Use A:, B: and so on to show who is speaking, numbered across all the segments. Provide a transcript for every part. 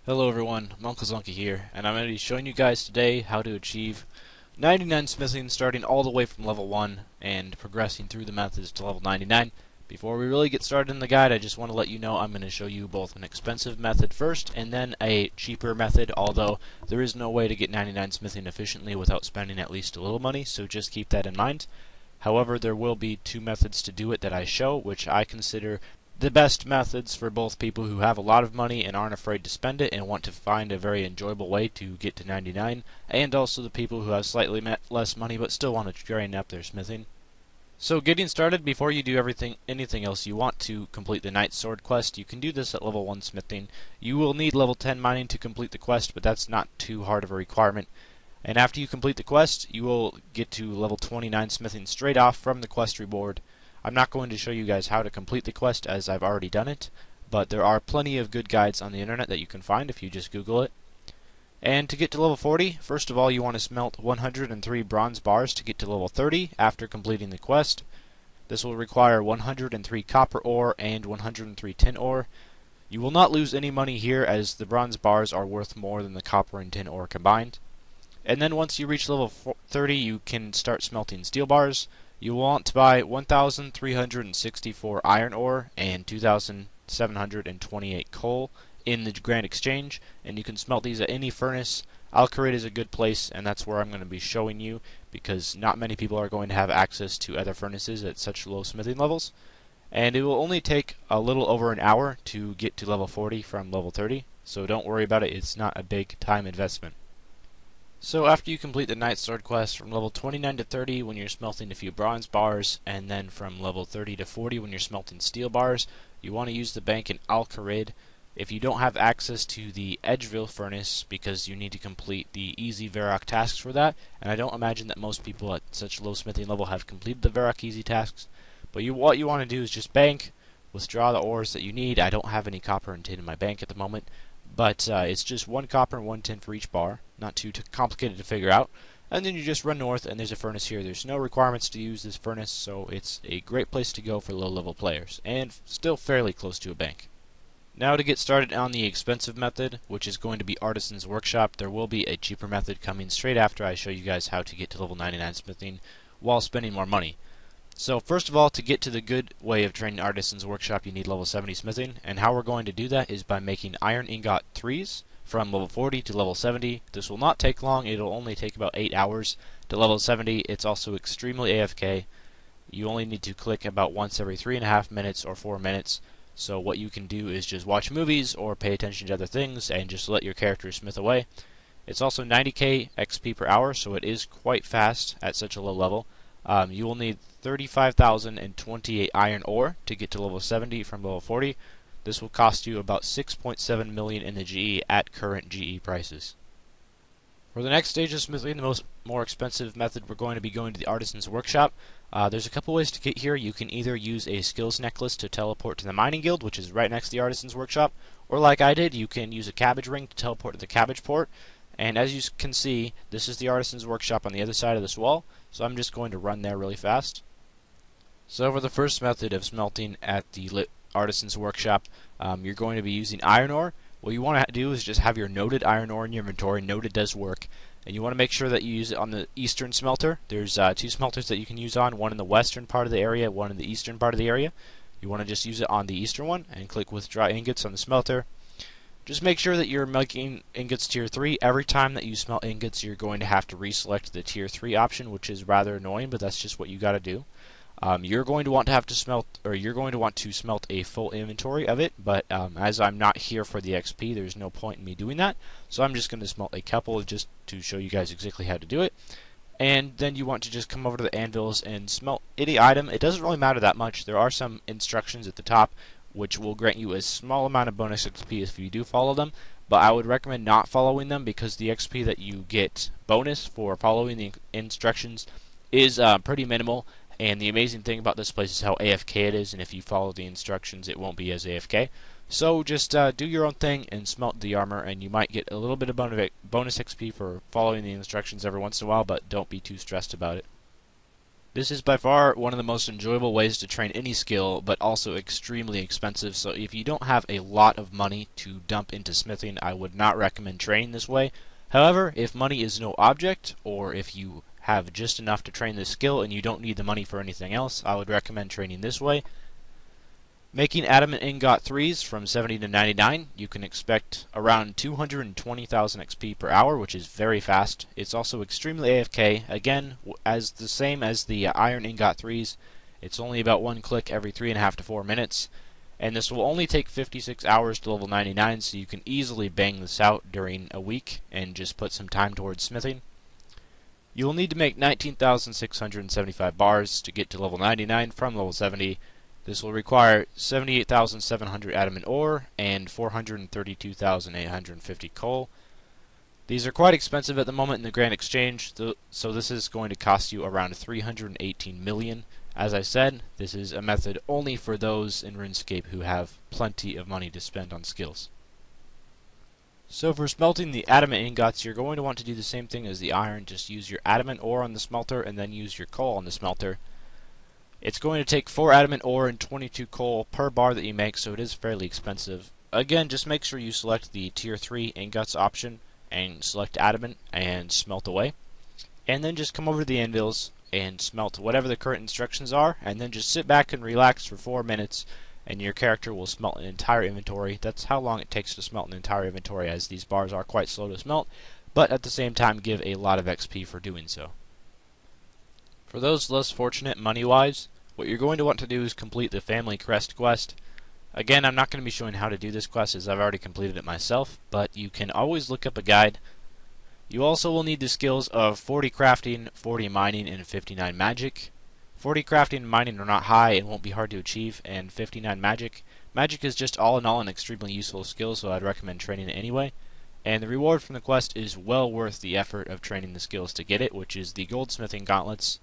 A: Hello everyone, munclesonkey here, and I'm going to be showing you guys today how to achieve 99 smithing starting all the way from level 1 and progressing through the methods to level 99. Before we really get started in the guide, I just want to let you know I'm going to show you both an expensive method first and then a cheaper method, although there is no way to get 99 smithing efficiently without spending at least a little money, so just keep that in mind. However, there will be two methods to do it that I show, which I consider the best methods for both people who have a lot of money and aren't afraid to spend it and want to find a very enjoyable way to get to 99, and also the people who have slightly less money but still want to train up their smithing. So getting started, before you do anything else, you want to complete the Knight's Sword quest. You can do this at level 1 smithing. You will need level 10 mining to complete the quest, but that's not too hard of a requirement. And after you complete the quest, you will get to level 29 smithing straight off from the quest reward. I'm not going to show you guys how to complete the quest as I've already done it, but there are plenty of good guides on the internet that you can find if you just Google it. And to get to level 40, first of all you want to smelt 103 bronze bars to get to level 30 after completing the quest. This will require 103 copper ore and 103 tin ore. You will not lose any money here as the bronze bars are worth more than the copper and tin ore combined. And then once you reach level 30 you can start smelting steel bars. You want to buy 1,364 iron ore and 2,728 coal in the Grand Exchange, and you can smelt these at any furnace. Alcarid is a good place, and that's where I'm going to be showing you, because not many people are going to have access to other furnaces at such low smithing levels. And it will only take a little over an hour to get to level 40 from level 30, so don't worry about it, it's not a big time investment. So after you complete the Knight's Sword quest from level 29 to 30 when you're smelting a few bronze bars, and then from level 30 to 40 when you're smelting steel bars, you want to use the bank in Alcarid. If you don't have access to the Edgeville furnace because you need to complete the easy Varrock tasks for that, and I don't imagine that most people at such low smithing level have completed the Varrock easy tasks, but what you want to do is just bank, withdraw the ores that you need. I don't have any copper and tin in my bank at the moment, but it's just 1 copper and 1 tin for each bar, not too complicated to figure out. And then you just run north and there's a furnace here. There's no requirements to use this furnace, so it's a great place to go for low level players, and still fairly close to a bank. Now to get started on the expensive method, which is going to be Artisan's Workshop, there will be a cheaper method coming straight after I show you guys how to get to level 99 smithing while spending more money. So first of all, to get to the good way of training Artisan's Workshop, you need level 70 smithing, and how we're going to do that is by making iron ingot 3s from level 40 to level 70. This will not take long, it'll only take about 8 hours to level 70. It's also extremely AFK. You only need to click about once every 3.5 minutes or 4 minutes, so what you can do is just watch movies or pay attention to other things and just let your character smith away. It's also 90k XP per hour, so it is quite fast at such a low level. You will need 35,028 iron ore to get to level 70 from level 40. This will cost you about 6.7 million in the GE at current GE prices. For the next stage of smithing, the more expensive method, we're going to be going to the Artisan's Workshop. There's a couple ways to get here. You can either use a skills necklace to teleport to the mining guild, which is right next to the Artisan's Workshop, or like I did, you can use a cabbage ring to teleport to the cabbage port. And as you can see, this is the Artisan's Workshop on the other side of this wall, so I'm just going to run there really fast. So for the first method of smelting at the Artisan's Workshop, you're going to be using iron ore. What you want to do is just have your noted iron ore in your inventory. Noted does work. And you want to make sure that you use it on the eastern smelter. There's 2 smelters that you can use on, one in the western part of the area, one in the eastern part of the area. You want to just use it on the eastern one and click withdraw ingots on the smelter. Just make sure that you're making ingots tier 3. Every time that you smelt ingots, you're going to have to reselect the tier 3 option, which is rather annoying, but that's just what you got to do. You're going to want to smelt a full inventory of it, but as I'm not here for the XP, there's no point in me doing that. So I'm just going to smelt a couple just to show you guys exactly how to do it. And then you want to just come over to the anvils and smelt any item. It doesn't really matter that much. There are some instructions at the top which will grant you a small amount of bonus XP if you do follow them, but I would recommend not following them because the XP that you get bonus for following the instructions is pretty minimal. And the amazing thing about this place is how AFK it is, and if you follow the instructions it won't be as AFK. So just do your own thing and smelt the armor, and you might get a little bit of bonus XP for following the instructions every once in a while, but don't be too stressed about it. This is by far one of the most enjoyable ways to train any skill, but also extremely expensive, so if you don't have a lot of money to dump into smithing, I would not recommend training this way. However, if money is no object, or if you have just enough to train this skill and you don't need the money for anything else, I would recommend training this way. Making Adamant Ingot 3s from 70 to 99, you can expect around 220,000 XP per hour, which is very fast. It's also extremely AFK. Again, as the same as the Iron Ingot 3s, it's only about one click every 3.5 to 4 minutes. And this will only take 56 hours to level 99, so you can easily bang this out during a week and just put some time towards smithing. You will need to make 19,675 bars to get to level 99 from level 70. This will require 78,700 adamant ore and 432,850 coal. These are quite expensive at the moment in the Grand Exchange, so this is going to cost you around 318 million. As I said, this is a method only for those in Runescape who have plenty of money to spend on skills. So for smelting the adamant ingots, you're going to want to do the same thing as the iron. Just use your adamant ore on the smelter and then use your coal on the smelter. It's going to take 4 adamant ore and 22 coal per bar that you make, so it is fairly expensive. Again, just make sure you select the tier 3 ingots option and select adamant and smelt away. And then just come over to the anvils and smelt whatever the current instructions are, and then just sit back and relax for 4 minutes and your character will smelt an entire inventory. That's how long it takes to smelt an entire inventory, as these bars are quite slow to smelt, but at the same time give a lot of XP for doing so. For those less fortunate money-wise, what you're going to want to do is complete the Family Crest quest. Again, I'm not going to be showing how to do this quest as I've already completed it myself, but you can always look up a guide. You also will need the skills of 40 crafting, 40 mining, and 59 magic. 40 crafting and mining are not high and won't be hard to achieve, and 59 magic. Magic is just all in all an extremely useful skill, so I'd recommend training it anyway. And the reward from the quest is well worth the effort of training the skills to get it, which is the goldsmithing gauntlets.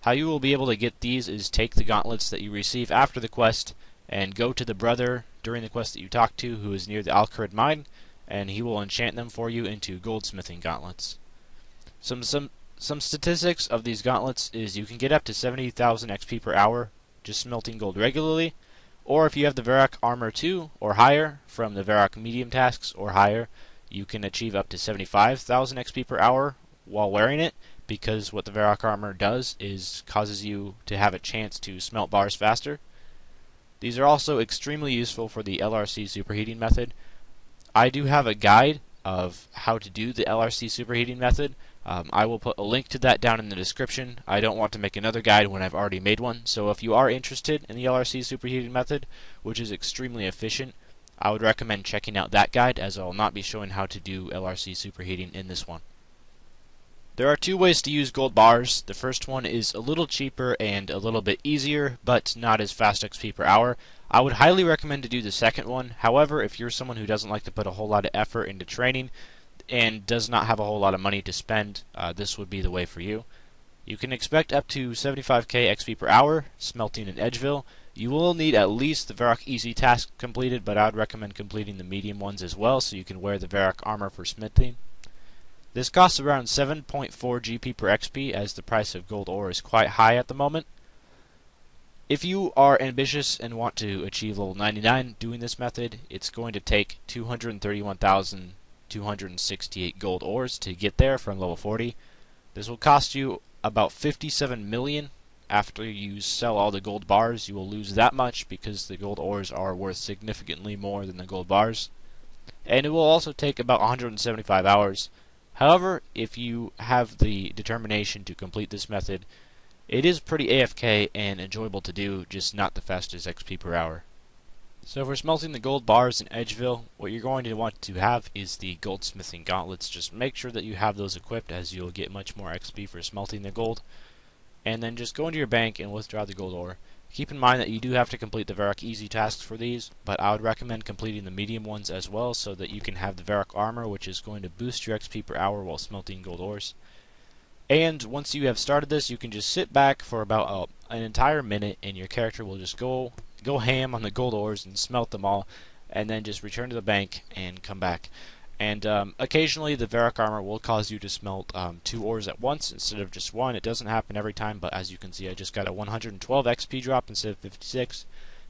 A: How you will be able to get these is take the gauntlets that you receive after the quest and go to the brother during the quest that you talk to who is near the Alcarid mine, and he will enchant them for you into goldsmithing gauntlets. Some statistics of these gauntlets is you can get up to 70,000 XP per hour just smelting gold regularly, or if you have the Varrock Armor 2 or higher from the Varrock Medium tasks or higher, you can achieve up to 75,000 XP per hour while wearing it, because what the Varrock Armor does is causes you to have a chance to smelt bars faster. These are also extremely useful for the LRC superheating method. I do have a guide of how to do the LRC superheating method. I will put a link to that down in the description. I don't want to make another guide when I've already made one, so if you are interested in the LRC superheating method, which is extremely efficient, I would recommend checking out that guide, as I will not be showing how to do LRC superheating in this one. There are 2 ways to use gold bars. The first one is a little cheaper and a little bit easier, but not as fast XP per hour. I would highly recommend to do the second one. However, if you're someone who doesn't like to put a whole lot of effort into training and does not have a whole lot of money to spend, this would be the way for you. You can expect up to 75k XP per hour smelting in Edgeville. You will need at least the Varrock Easy task completed, but I would recommend completing the medium ones as well so you can wear the Varrock armor for smithing. This costs around 7.4 GP per XP, as the price of gold ore is quite high at the moment. If you are ambitious and want to achieve level 99 doing this method, it's going to take 231,268 gold ores to get there from level 40. This will cost you about 57 million. After you sell all the gold bars, you will lose that much because the gold ores are worth significantly more than the gold bars. And it will also take about 175 hours. However, if you have the determination to complete this method, it is pretty AFK and enjoyable to do, just not the fastest XP per hour. So for smelting the gold bars in Edgeville, what you're going to want to have is the goldsmithing gauntlets. Just make sure that you have those equipped, as you'll get much more XP for smelting the gold. And then just go into your bank and withdraw the gold ore. Keep in mind that you do have to complete the Varrock Easy tasks for these, but I would recommend completing the medium ones as well so that you can have the Varrock Armor, which is going to boost your XP per hour while smelting gold ores. And once you have started this, you can just sit back for about an entire minute and your character will just go ham on the gold ores and smelt them all, and then just return to the bank and come back. And occasionally the Varrock armor will cause you to smelt 2 ores at once instead of just 1. It doesn't happen every time, but as you can see I just got a 112 XP drop instead of 56,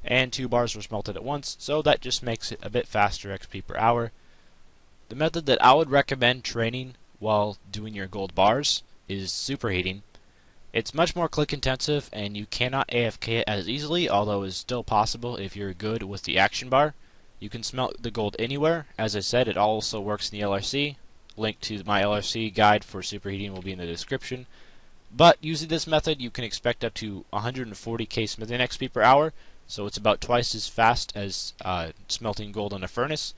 A: and 2 bars were smelted at once, so that just makes it a bit faster XP per hour. The method that I would recommend training while doing your gold bars is superheating. It's much more click intensive and you cannot AFK it as easily, although it is still possible if you're good with the action bar. You can smelt the gold anywhere. As I said, it also works in the LRC. Link to my LRC guide for superheating will be in the description. But using this method you can expect up to 140k smithing XP per hour, so it's about twice as fast as smelting gold in a furnace.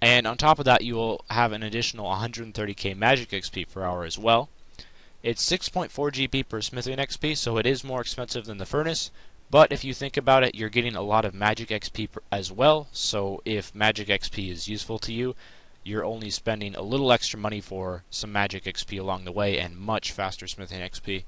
A: And on top of that you will have an additional 130k magic XP per hour as well. It's 6.4 GP per smithing XP, so it is more expensive than the furnace, but if you think about it, you're getting a lot of magic XP as well, so if magic XP is useful to you, you're only spending a little extra money for some magic XP along the way and much faster smithing XP.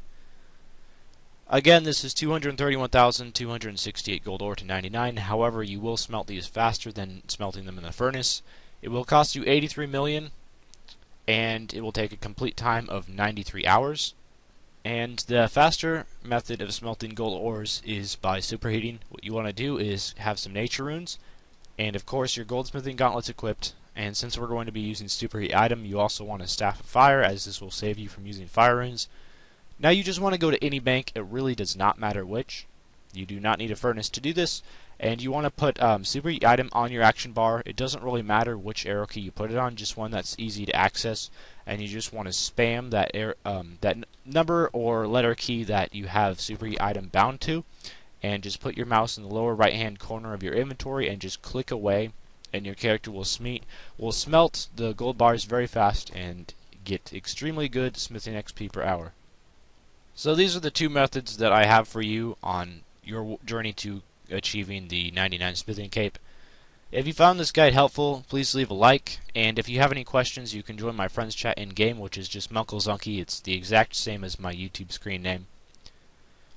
A: Again, this is 231,268 gold ore to 99, however you will smelt these faster than smelting them in the furnace. It will cost you 83 million, and it will take a complete time of 93 hours. And the faster method of smelting gold ores is by superheating. What you want to do is have some nature runes, and of course your goldsmithing gauntlets equipped. And since we're going to be using superheat item, you also want a staff of fire, as this will save you from using fire runes. Now you just want to go to any bank. It really does not matter which. You do not need a furnace to do this. And you want to put superheat item on your action bar. It doesn't really matter which arrow key you put it on, just one that's easy to access. And you just want to spam that that number or letter key that you have superheat item bound to, and just put your mouse in the lower right hand corner of your inventory and just click away, and your character will smelt the gold bars very fast and get extremely good smithing XP per hour. So these are the two methods that I have for you on your journey to achieving the 99 smithing cape. If you found this guide helpful, please leave a like, and if you have any questions you can join my friends chat in game, which is just munclesonkey. It's the exact same as my YouTube screen name.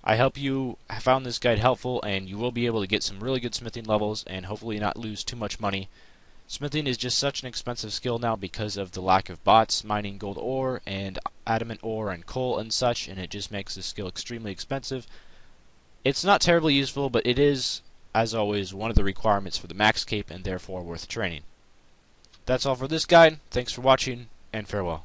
A: I hope you found this guide helpful and you will be able to get some really good smithing levels and hopefully not lose too much money. Smithing is just such an expensive skill now because of the lack of bots mining gold ore and adamant ore and coal and such, and it just makes this skill extremely expensive. It's not terribly useful, but it is, as always, one of the requirements for the max cape and therefore worth training. That's all for this guide. Thanks for watching, and farewell.